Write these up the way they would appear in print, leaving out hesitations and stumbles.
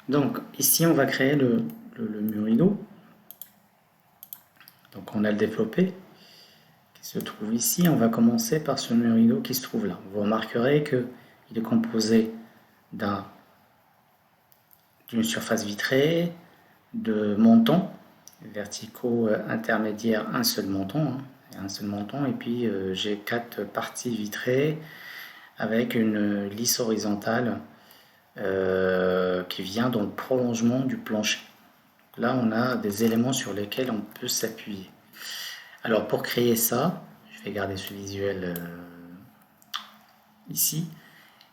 Donc ici on va créer le mur rideau. Donc on a le développé qui se trouve ici. On va commencer par ce mur rideau qui se trouve là. Vous remarquerez qu'il est composé d'une surface vitrée, de mentons verticaux intermédiaires, un seul menton, et puis j'ai 4 parties vitrées avec une lisse horizontale qui vient dans le prolongement du plancher. Là, on a des éléments sur lesquels on peut s'appuyer. Alors, pour créer ça, je vais garder ce visuel ici.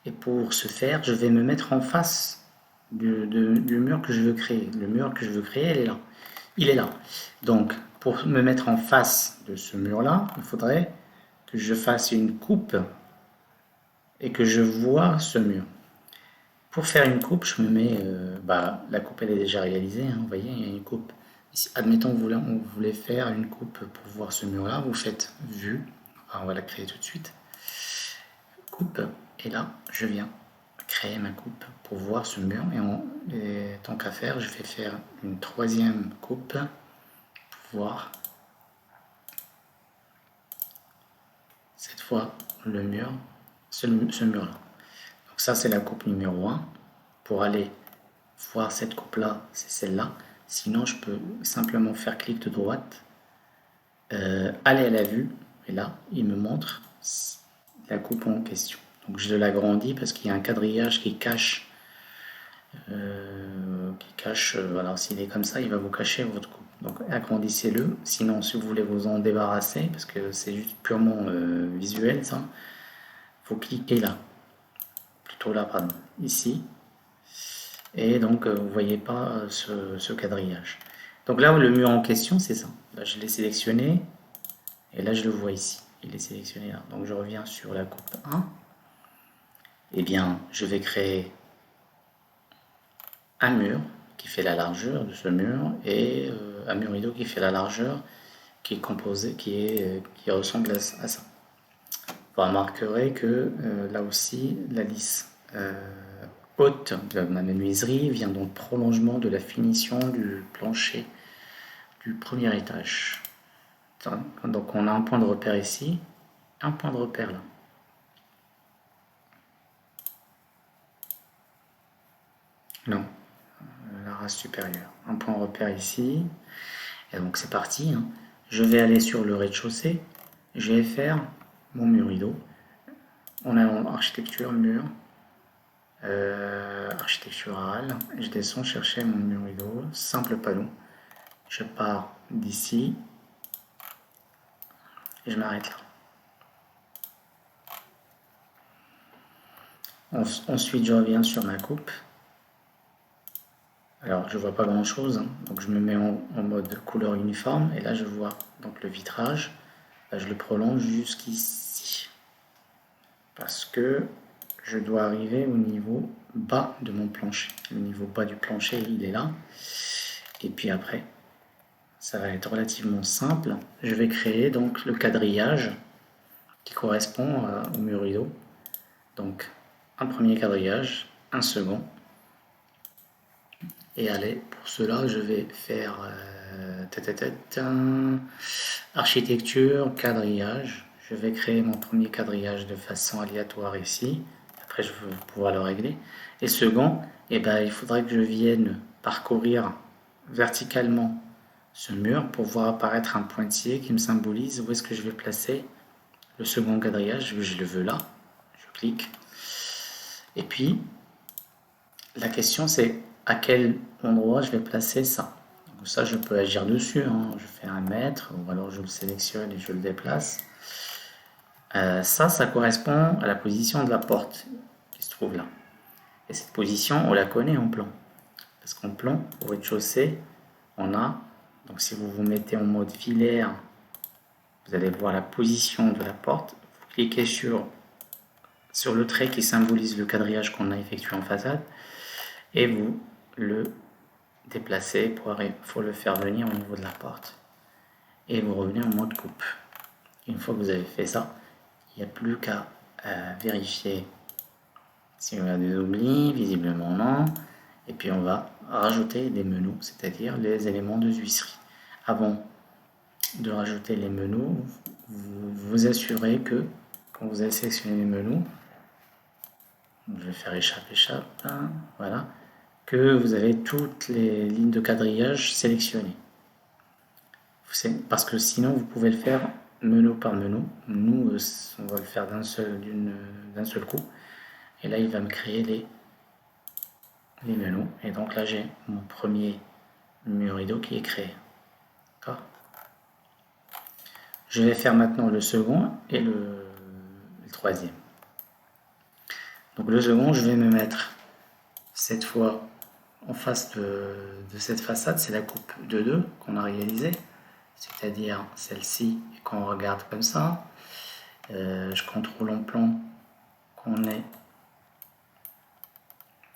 Et pour ce faire, je vais me mettre en face du mur que je veux créer. Le mur que je veux créer, il est là. Il est là. Donc, pour me mettre en face de ce mur-là, il faudrait que je fasse une coupe et que je vois ce mur. Pour faire une coupe, je me mets... la coupe, elle est déjà réalisée. Vous voyez, il y a une coupe. Ici, admettons que vous voulez faire une coupe pour voir ce mur-là. Vous faites vue. On va la créer tout de suite. Coupe. Et là, je viens créer ma coupe pour voir ce mur. Et tant qu'à faire, je vais faire une troisième coupe pour voir cette fois le mur, ce mur-là. Donc ça, c'est la coupe numéro 1. Pour aller voir cette coupe-là, c'est celle-là. Sinon, je peux simplement faire clic de droite, aller à la vue, et là, il me montre la coupe en question. Donc je l'agrandis parce qu'il y a un quadrillage qui cache, voilà, s'il est comme ça, il va vous cacher votre coupe. Donc agrandissez-le, sinon si vous voulez vous en débarrasser, parce que c'est juste purement visuel ça, faut cliquer là, plutôt là, pardon, ici, et donc vous voyez pas ce quadrillage. Donc là, le mur en question, c'est ça. Là, je l'ai sélectionné, et là, je le vois ici. Il est sélectionné là. Donc je reviens sur la coupe 1. Eh bien, je vais créer un mur qui fait la largeur de ce mur et un mur rideau qui fait la largeur qui est composé, qui ressemble à ça. Vous remarquerez que là aussi, la lisse haute de ma menuiserie vient donc prolongement de la finition du plancher du premier étage. Donc on a un point de repère ici, un point de repère là. Non, la race supérieure. Un point de repère ici. Et donc c'est parti. Je vais aller sur le rez-de-chaussée. Je vais faire mon mur rideau. On a en architecture, mur, architectural. Je descends chercher mon mur rideau. Simple panneau. Je pars d'ici. Et je m'arrête là. Ensuite, je reviens sur ma coupe. Alors, je vois pas grand chose, donc je me mets en mode couleur uniforme, et là je vois donc le vitrage. Là, je le prolonge jusqu'ici, parce que je dois arriver au niveau bas de mon plancher. Le niveau bas du plancher, il est là. Et puis après, ça va être relativement simple. Je vais créer donc le quadrillage qui correspond au mur rideau. Donc, un premier quadrillage, un second. Et allez, pour cela, je vais faire architecture, quadrillage. Je vais créer mon premier quadrillage de façon aléatoire ici. Après, je vais pouvoir le régler. Et second, eh ben, il faudrait que je vienne parcourir verticalement ce mur pour voir apparaître un pointillé qui me symbolise où est-ce que je vais placer le second quadrillage. Je le veux là. Je clique. Et puis, la question c'est à quel endroit je vais placer ça. Donc ça, je peux agir dessus. Je fais 1 mètre, ou alors je le sélectionne et je le déplace. Ça correspond à la position de la porte qui se trouve là. Et cette position, on la connaît en plan. Parce qu'en plan, au rez-de-chaussée, on a, donc si vous vous mettez en mode filaire, vous allez voir la position de la porte. Vous cliquez sur le trait qui symbolise le quadrillage qu'on a effectué en façade et vous le déplacez. Il faut le faire venir au niveau de la porte et vous revenez en mode coupe. Une fois que vous avez fait ça, il n'y a plus qu'à vérifier si on a des oublis. Visiblement non. Et puis on va rajouter les menus, c'est-à-dire les éléments de huisserie. Avant de rajouter les menus, vous vous assurez que quand vous avez sélectionné les menus, je vais faire échappe, hein, voilà, que vous avez toutes les lignes de quadrillage sélectionnées. Parce que sinon vous pouvez le faire menu par menu. Nous, on va le faire d'un seul coup. Et là, il va me créer les menus. Et donc là, j'ai mon premier mur rideau qui est créé. D'accord. Je vais faire maintenant le second et le troisième. Donc le second, je vais me mettre cette fois en face de cette façade. C'est la coupe de 2 qu'on a réalisée, c'est-à-dire celle-ci. Et quand on regarde comme ça, je contrôle en plan qu'on est.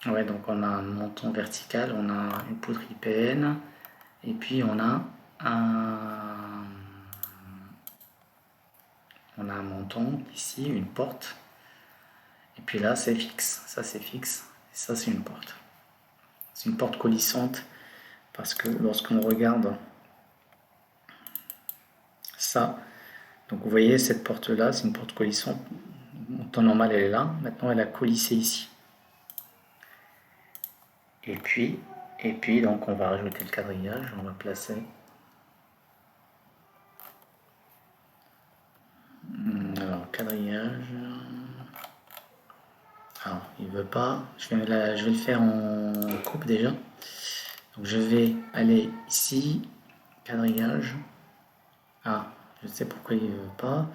Ouais, donc on a un montant vertical, on a une poutre IPN, et puis on a un montant ici, une porte, et puis là c'est fixe, ça c'est fixe, et ça c'est une porte. C'est une porte coulissante, parce que lorsqu'on regarde ça, donc vous voyez cette porte là, c'est une porte coulissante, en temps normal elle est là, maintenant elle a coulissé ici. Et puis donc on va rajouter le quadrillage, on va placer. Alors quadrillage. Alors il veut pas. Je vais le faire en coupe déjà. Donc je vais aller ici, quadrillage. Ah, je sais pourquoi il veut pas.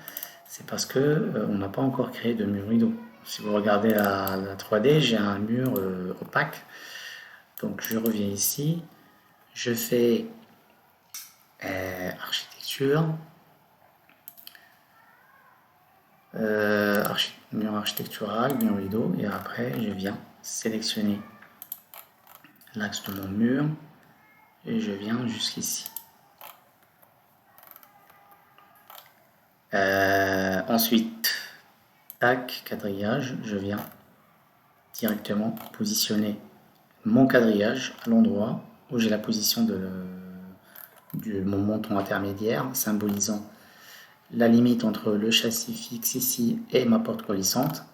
C'est parce que on n'a pas encore créé de mur rideau. Si vous regardez la 3D, j'ai un mur opaque. Donc je reviens ici, je fais architecture, mur architectural, mur rideau, et après je viens sélectionner l'axe de mon mur et je viens jusqu'ici. Ensuite, tac, quadrillage, je viens directement positionner mon quadrillage à l'endroit où j'ai la position de mon montant intermédiaire, symbolisant la limite entre le châssis fixe ici et ma porte coulissante.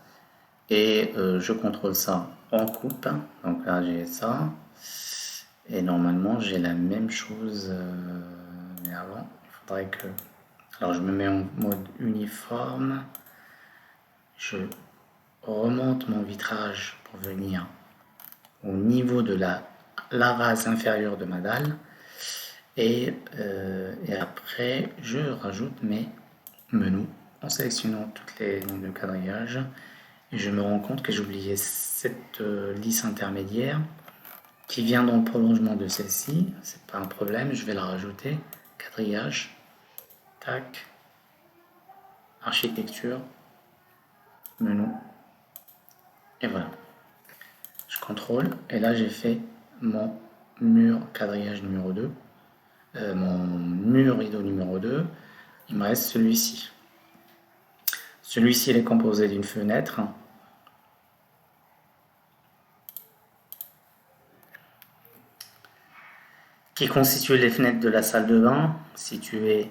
Et je contrôle ça en coupe. Donc là j'ai ça. Et normalement j'ai la même chose. Mais avant, il faudrait que... Alors je me mets en mode uniforme. Je remonte mon vitrage pour venir au niveau de la rase inférieure de ma dalle. Et après, je rajoute mes menus en sélectionnant toutes les lignes de quadrillage. Et je me rends compte que j'ai oublié cette lisse intermédiaire qui vient dans le prolongement de celle-ci. C'est pas un problème, je vais la rajouter. Quadrillage, tac, architecture, menu. Et voilà. Je contrôle. Et là, j'ai fait mon mur quadrillage numéro 2. Mon mur rideau numéro 2. Il me reste celui-ci. Celui-ci, il est composé d'une fenêtre qui constitue les fenêtres de la salle de bain, située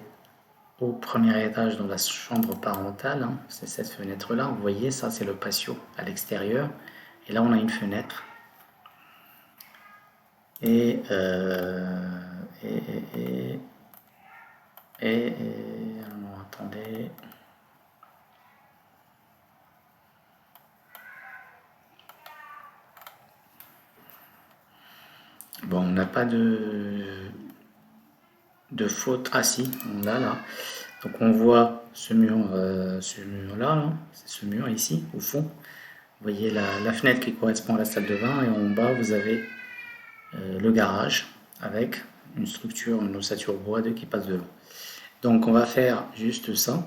au premier étage dans la chambre parentale. C'est cette fenêtre-là. Vous voyez, ça, c'est le patio à l'extérieur. Et là, on a une fenêtre. Et alors, attendez. Bon, on n'a pas de faute. Ah si, on l'a là. Donc on voit ce mur là, c'est ce mur ici, au fond. Vous voyez la fenêtre qui correspond à la salle de bain, et en bas vous avez le garage avec une structure, une ossature bois qui passe devant. Donc on va faire juste ça,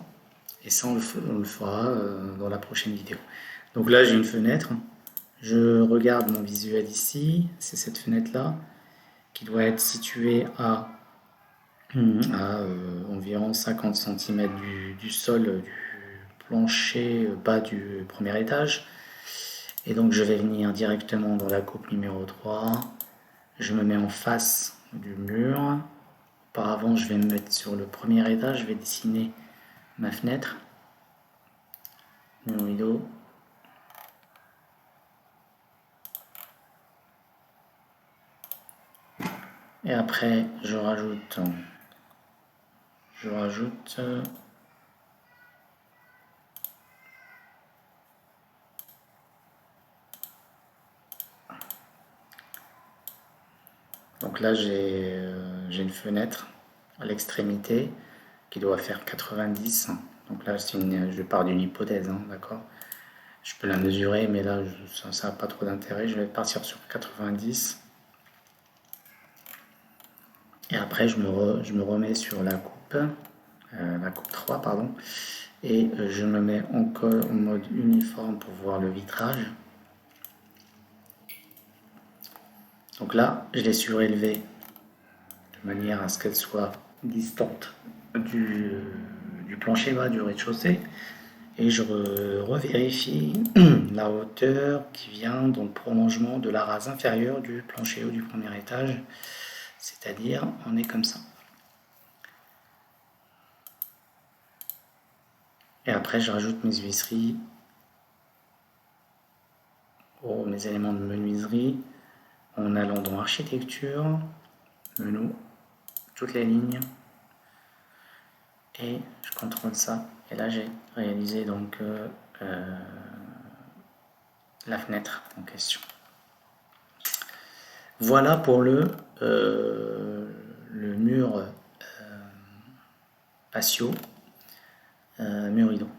et ça on le fera dans la prochaine vidéo. Donc là j'ai une fenêtre, je regarde mon visuel ici, c'est cette fenêtre là qui doit être située à environ 50 cm du sol, du plancher bas du premier étage. Et donc je vais venir directement dans la coupe numéro 3. Je me mets en face du mur. Auparavant, je vais me mettre sur le premier étage. Je vais dessiner ma fenêtre. Mur rideau. Et après, je rajoute donc là j'ai une fenêtre à l'extrémité qui doit faire 90. Donc là je pars d'une hypothèse, hein, d'accord. Je peux la mesurer, mais là ça n'a pas trop d'intérêt. Je vais partir sur 90. Et après je me remets sur la coupe 3, pardon. Et je me mets encore en mode uniforme pour voir le vitrage. Donc là, je l'ai surélevé de manière à ce qu'elle soit distante du plancher bas, du rez-de-chaussée. Et je revérifie la hauteur qui vient dans le prolongement de la rase inférieure du plancher haut du premier étage. C'est-à-dire, on est comme ça. Et après, je rajoute mes huisseries, mes éléments de menuiserie, en allant dans architecture, menu, toutes les lignes, et je contrôle ça. Et là, j'ai réalisé donc la fenêtre en question. Voilà pour le mur patio, mur rideau.